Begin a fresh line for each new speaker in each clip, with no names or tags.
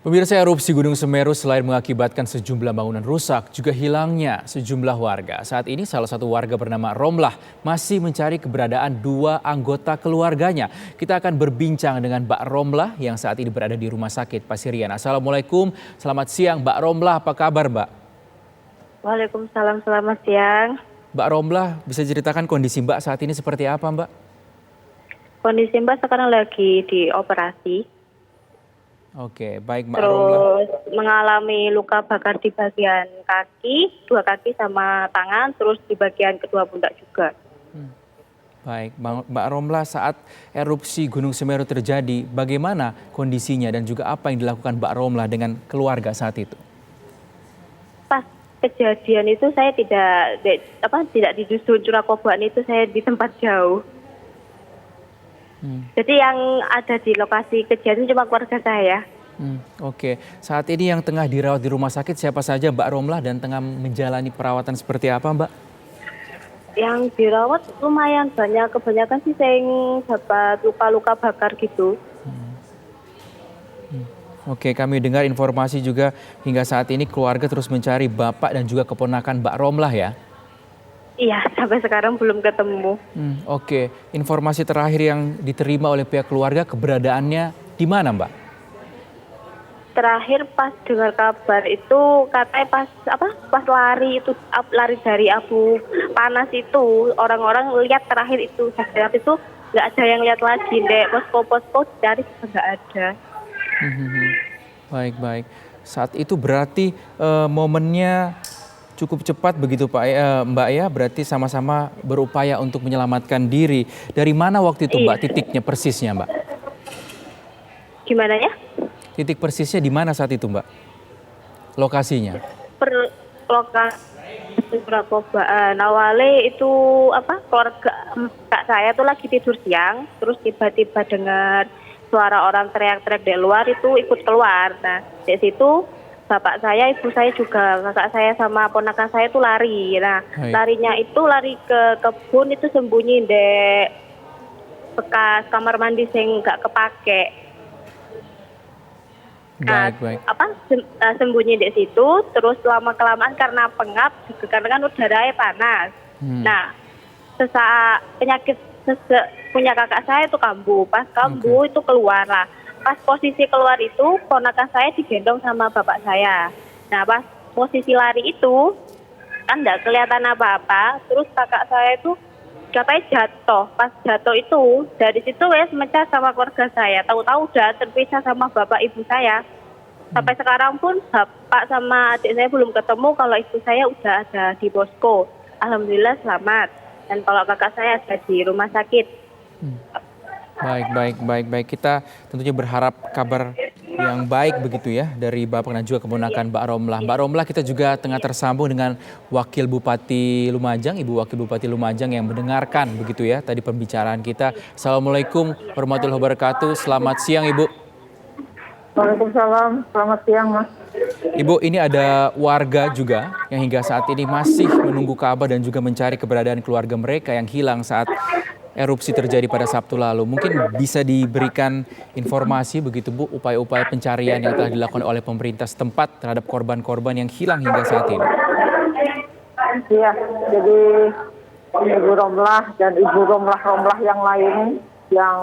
Pemirsa, erupsi Gunung Semeru selain mengakibatkan sejumlah bangunan rusak, juga hilangnya sejumlah warga. Saat ini salah satu warga bernama Romlah masih mencari keberadaan dua anggota keluarganya. Kita akan berbincang dengan Mbak Romlah yang saat ini berada di Rumah Sakit Pasirian. Assalamualaikum, selamat siang Mbak Romlah, apa kabar Mbak?
Waalaikumsalam, selamat siang.
Mbak Romlah, bisa ceritakan kondisi Mbak saat ini seperti apa Mbak?
Kondisi Mbak sekarang lagi dioperasi,
Oke, baik Mbak Romlah.
terus mengalami luka bakar di bagian kaki, dua kaki sama tangan, terus di bagian kedua pundak juga.
Baik, Mbak Romlah, saat erupsi Gunung Semeru terjadi, bagaimana kondisinya dan juga apa yang dilakukan Mbak Romlah dengan keluarga saat itu?
Pas kejadian itu saya tidak di dusun Curakoboan itu, saya di tempat jauh. Jadi yang ada di lokasi kejadian cuma keluarga saya.
Oke, saat ini yang tengah dirawat di rumah sakit siapa saja Mbak Romlah dan tengah menjalani perawatan seperti apa Mbak?
Yang dirawat lumayan banyak, kebanyakan sih saya yang dapat luka-luka bakar gitu.
Oke, kami dengar informasi juga hingga saat ini keluarga terus mencari bapak dan juga keponakan Mbak Romlah ya?
Iya, sampai sekarang belum ketemu.
Oke, informasi terakhir yang diterima oleh pihak keluarga keberadaannya di mana Mbak?
Terakhir pas dengar kabar itu katanya pas lari dari abu panas itu, orang-orang lihat terakhir itu, saat itu nggak ada yang lihat lagi, dek posko cari juga nggak ada.
Baik. Saat itu berarti momennya cukup cepat begitu Mbak ya, berarti sama-sama berupaya untuk menyelamatkan diri. Dari mana waktu itu Mbak, titiknya persisnya Mbak?
Gimana ya?
Titik persisnya di mana saat itu Mbak? Lokasinya?
Lokasi Curakoboan. Awalnya itu keluarga kak saya tuh lagi tidur siang, terus tiba-tiba dengar suara orang teriak-teriak dari luar, itu ikut keluar. Nah, dari situ bapak saya, ibu saya juga, kakak saya sama ponakan saya itu lari. Nah, larinya itu lari ke kebun, itu sembunyi di bekas kamar mandi yang nggak kepake.
Baik.
Sembunyi di situ, terus lama-kelamaan karena pengap, karena kan udaranya panas. Nah, sesaat punya kakak saya itu kambuh, pas kambuh itu keluar lah. Pas posisi keluar itu, ponakan saya digendong sama bapak saya. Nah, pas posisi lari itu, kan nggak kelihatan apa-apa, terus kakak saya itu katanya jatuh. Pas jatuh itu, dari situ mecah sama keluarga saya. Tahu-tahu udah terpisah sama bapak ibu saya. Sampai sekarang pun bapak sama adik saya belum ketemu, kalau ibu saya udah ada di posko. Alhamdulillah selamat. Dan kalau kakak saya ada di rumah sakit.
Baik. Kita tentunya berharap kabar yang baik begitu ya dari Bapak dan juga keponakan Mbak Romlah. Mbak Romlah, kita juga tengah tersambung dengan Wakil Bupati Lumajang, Ibu Wakil Bupati Lumajang yang mendengarkan begitu ya tadi pembicaraan kita. Assalamualaikum warahmatullahi wabarakatuh. Selamat siang Ibu.
Waalaikumsalam, selamat siang Mas.
Ibu, ini ada warga juga yang hingga saat ini masih menunggu kabar dan juga mencari keberadaan keluarga mereka yang hilang saat erupsi terjadi pada Sabtu lalu. Mungkin bisa diberikan informasi begitu Bu, upaya-upaya pencarian yang telah dilakukan oleh pemerintah setempat terhadap korban-korban yang hilang hingga saat ini.
Iya, jadi Ibu Romlah dan Ibu Romlah yang lain yang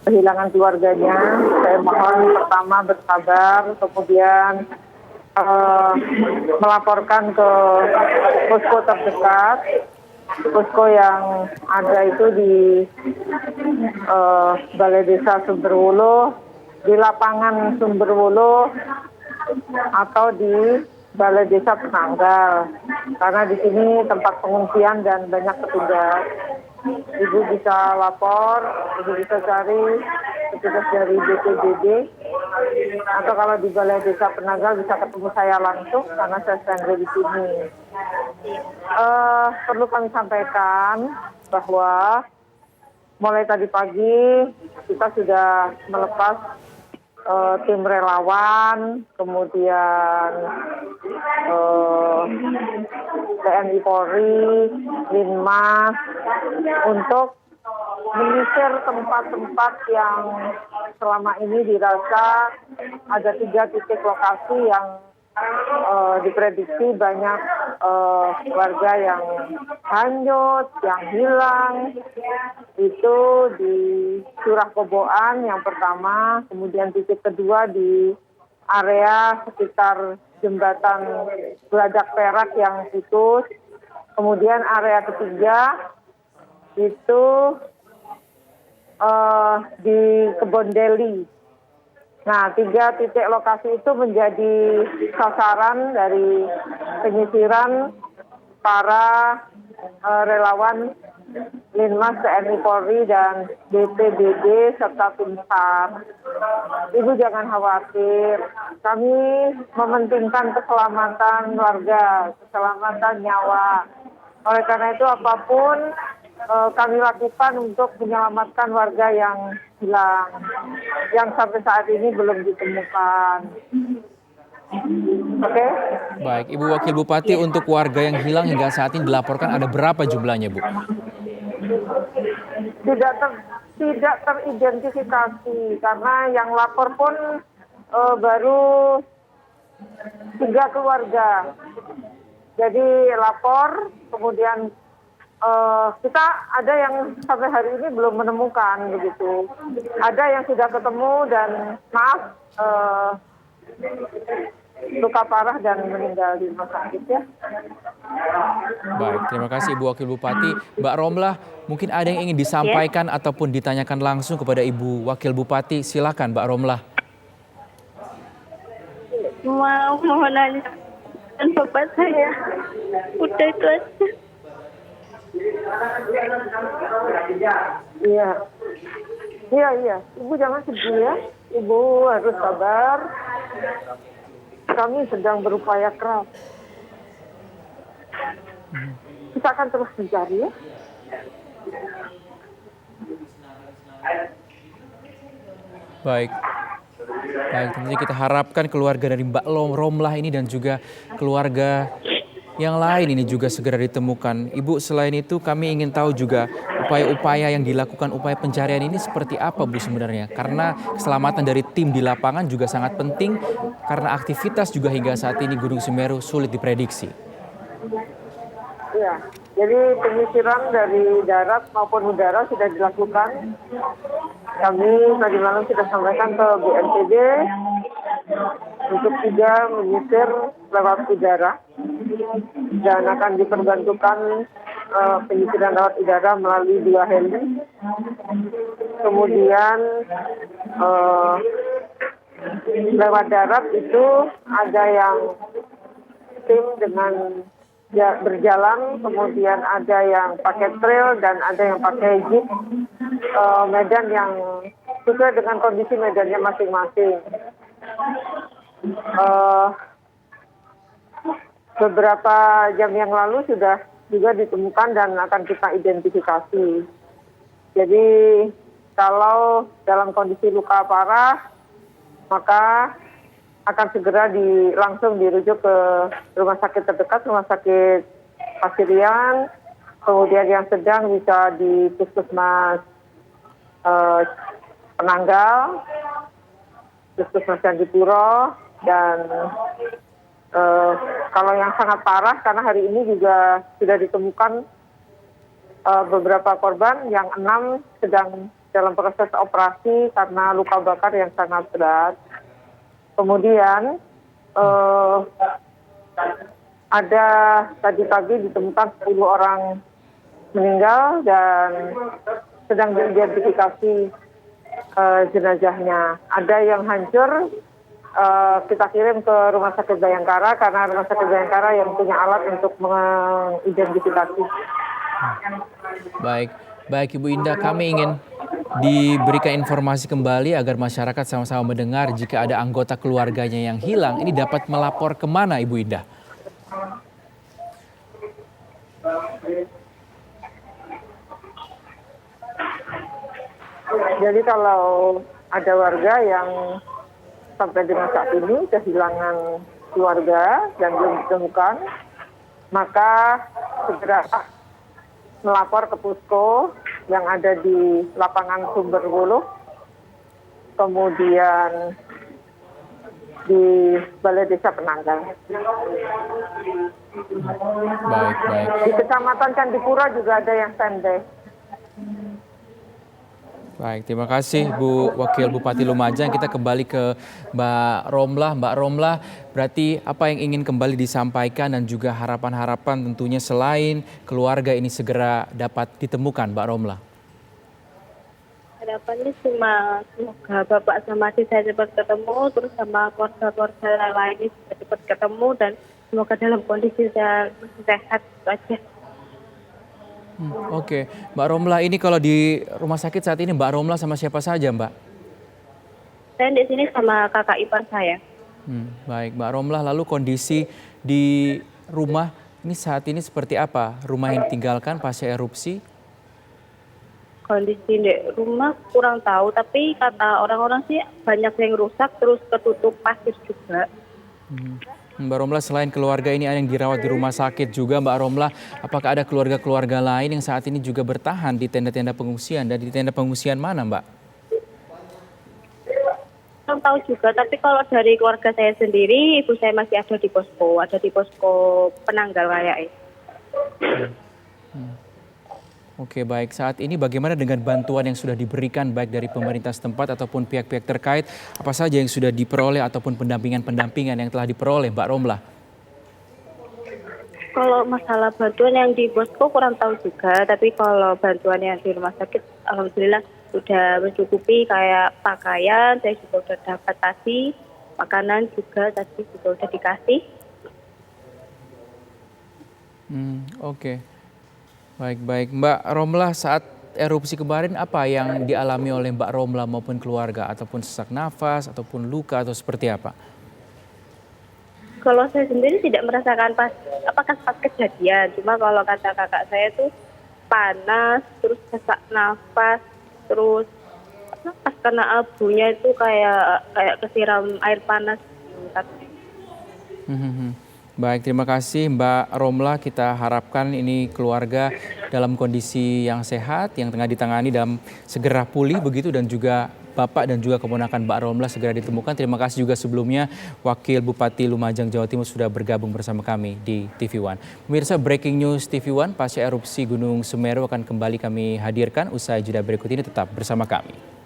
kehilangan keluarganya, saya mohon pertama bersabar, kemudian melaporkan ke posko terdekat. Posko yang ada itu di Balai Desa Sumberwuluh, di lapangan Sumberwuluh, atau di Balai Desa Penanggal. Karena di sini tempat pengungsian dan banyak petugas. Ibu bisa lapor, Ibu bisa cari petugas dari BPBD, atau kalau di Balai Desa Penanggal bisa ketemu saya langsung karena saya standby di sini. Perlu kami sampaikan bahwa mulai tadi pagi kita sudah melepas tim relawan, kemudian TNI Polri, Linmas, untuk menyisir tempat-tempat yang selama ini dirasa ada 3 titik lokasi yang diprediksi banyak warga yang hanyut, yang hilang. Itu di Curah Koboan yang pertama, kemudian titik kedua di area sekitar jembatan Geladak Perak yang putus. Kemudian area ketiga itu di Kebon Deli. Nah, 3 titik lokasi itu menjadi sasaran dari penyisiran para relawan Linmas TNI Polri dan BPBD serta tim SAR. Ibu jangan khawatir, kami mementingkan keselamatan warga, keselamatan nyawa. Oleh karena itu apapun kami lakukan untuk menyelamatkan warga yang hilang, yang sampai saat ini belum ditemukan. Oke?
Baik, Ibu Wakil Bupati, untuk warga yang hilang hingga saat ini dilaporkan ada berapa jumlahnya, Bu?
Tidak teridentifikasi karena yang lapor pun baru 3 keluarga. Jadi lapor, kemudian kita ada yang sampai hari ini belum menemukan begitu. Ada yang sudah ketemu dan maaf luka parah dan meninggal di rumah sakit ya.
Baik, terima kasih Ibu Wakil Bupati. Mbak Romlah, mungkin ada yang ingin disampaikan ataupun ditanyakan langsung kepada Ibu Wakil Bupati. Silakan Mbak Romlah.
Mau nanya dan bapak saya. Udah itu aja.
Iya. Ibu jangan sedih ya. Ibu harus sabar. Kami sedang berupaya keras. Kita akan terus mencari ya.
Baik, tentunya kita harapkan keluarga dari Mbak Romlah ini dan juga keluarga yang lain ini juga segera ditemukan. Ibu, selain itu kami ingin tahu juga upaya-upaya yang dilakukan, upaya pencarian ini seperti apa Bu sebenarnya? Karena keselamatan dari tim di lapangan juga sangat penting karena aktivitas juga hingga saat ini Gunung Semeru sulit diprediksi.
Iya, jadi penyisiran dari darat maupun udara sudah dilakukan. Kami tadi malam sudah sampaikan ke BNPB untuk juga menyisir lewat udara dan akan diperbantukan penyisiran lewat udara melalui 2 heli. Kemudian lewat darat itu ada yang tim dengan berjalan, kemudian ada yang pakai trail dan ada yang pakai jeep, medan yang sesuai dengan kondisi medannya masing-masing. Beberapa jam yang lalu sudah juga ditemukan dan akan kita identifikasi. Jadi kalau dalam kondisi luka parah, maka akan segera langsung dirujuk ke rumah sakit terdekat, rumah sakit Pasirian, kemudian yang sedang bisa di Puskesmas Penanggal, Puskesmas Candipuro, dan kalau yang sangat parah, karena hari ini juga sudah ditemukan beberapa korban, yang 6 sedang dalam proses operasi karena luka bakar yang sangat berat. Kemudian ada tadi pagi ditemukan 10 orang meninggal dan sedang diidentifikasi jenazahnya. Ada yang hancur, kita kirim ke Rumah Sakit Bayangkara karena Rumah Sakit Bayangkara yang punya alat untuk mengidentifikasi.
Baik Ibu Indah, kami ingin diberikan informasi kembali agar masyarakat sama-sama mendengar jika ada anggota keluarganya yang hilang, ini dapat melapor kemana Ibu Indah?
Jadi kalau ada warga yang sampai dengan saat ini kehilangan keluarga dan belum ditemukan, maka segera melapor ke Pusko yang ada di lapangan Sumberwuluh, kemudian di Balai Desa Penanggal.
Baik, baik.
Di Kecamatan Candipuro juga ada yang standby.
Baik, terima kasih Bu Wakil Bupati Lumajang. Kita kembali ke Mbak Romlah. Mbak Romlah, berarti apa yang ingin kembali disampaikan dan juga harapan-harapan tentunya selain keluarga ini segera dapat ditemukan, Mbak Romlah?
Harapannya cuma semoga bapak sama adik saya cepat ketemu, terus sama keluarga-keluarga lainnya juga cepat ketemu, dan semoga dalam kondisi yang sehat itu aja.
Oke, Mbak Romlah, ini kalau di rumah sakit saat ini Mbak Romlah sama siapa saja, Mbak?
Saya di sini sama kakak ipar saya.
Baik, Mbak Romlah, lalu kondisi di rumah ini saat ini seperti apa? Rumah yang ditinggalkan pasca erupsi?
Kondisi di rumah kurang tahu, tapi kata orang-orang sih banyak yang rusak, terus ketutup pasir juga.
Mbak Romlah, selain keluarga ini ada yang dirawat di rumah sakit juga, Mbak Romlah, apakah ada keluarga-keluarga lain yang saat ini juga bertahan di tenda-tenda pengungsian, dan di tenda pengungsian mana, Mbak?
Kurang tahu juga, tapi kalau dari keluarga saya sendiri, ibu saya masih ada di posko Penanggal kayaknya.
Oke, baik. Saat ini bagaimana dengan bantuan yang sudah diberikan baik dari pemerintah setempat ataupun pihak-pihak terkait? Apa saja yang sudah diperoleh ataupun pendampingan-pendampingan yang telah diperoleh, Mbak Romlah?
Kalau masalah bantuan yang di posko kurang tahu juga, tapi kalau bantuan yang di rumah sakit alhamdulillah sudah mencukupi, kayak pakaian, saya juga sudah dapat tadi, makanan juga tadi juga sudah dikasih.
Oke. Baik. Mbak Romlah, saat erupsi kemarin apa yang dialami oleh Mbak Romlah maupun keluarga? Ataupun sesak nafas, ataupun luka, atau seperti apa?
Kalau saya sendiri tidak merasakan pas kejadian, cuma kalau kata kakak saya tuh panas, terus sesak nafas, terus pas kena abunya itu kayak kesiram air panas.
Baik, terima kasih Mbak Romlah. Kita harapkan ini keluarga dalam kondisi yang sehat, yang tengah ditangani dalam segera pulih begitu, dan juga Bapak dan juga keponakan Mbak Romlah segera ditemukan. Terima kasih juga sebelumnya Wakil Bupati Lumajang, Jawa Timur sudah bergabung bersama kami di TV One. Pemirsa, breaking news TV One, pasca erupsi Gunung Semeru akan kembali kami hadirkan usai jeda berikut ini, tetap bersama kami.